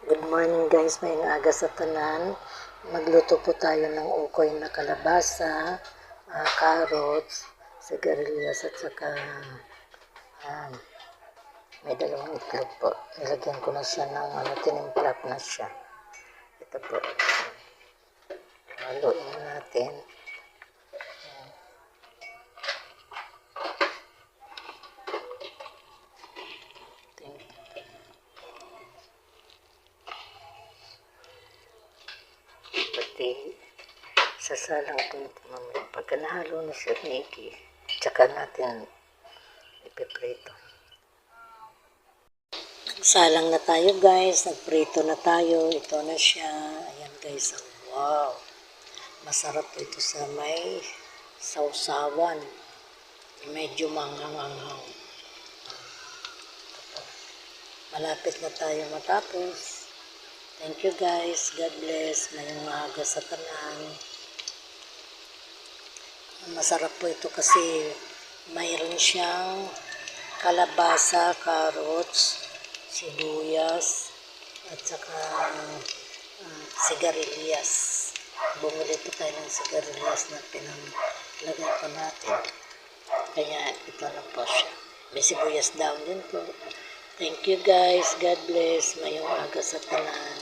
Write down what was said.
Good morning guys, may aga sa tanan. Magluto po tayo ng ukoy na kalabasa, carrots, sigarilyas at saka um, may dalawang itlog po. Nilagyan ko na siya ng tinimplak na siya. Ito po. Haluin natin. Pati sasalang ko ito mamaya. Pagka nahalo na siya, Nikki, tsaka natin ipiprito. Nagsalang na tayo guys, nagprito na tayo. Ito na siya. Ayan guys, wow. Masarap ito sa may sausawan. Medyo manghang-anghang. Malapit na tayo matapos. Thank you guys. God bless. Mayong maaga sa tanan. Masarap po ito kasi mayroon siyang kalabasa, carrots, sibuyas, at saka sigarilyas. Bumili po tayo ng sigarilyas na pinalagay po natin. Kaya ito na po siya. May sibuyas down din po. Thank you guys. God bless. Mayong aga sa tanan.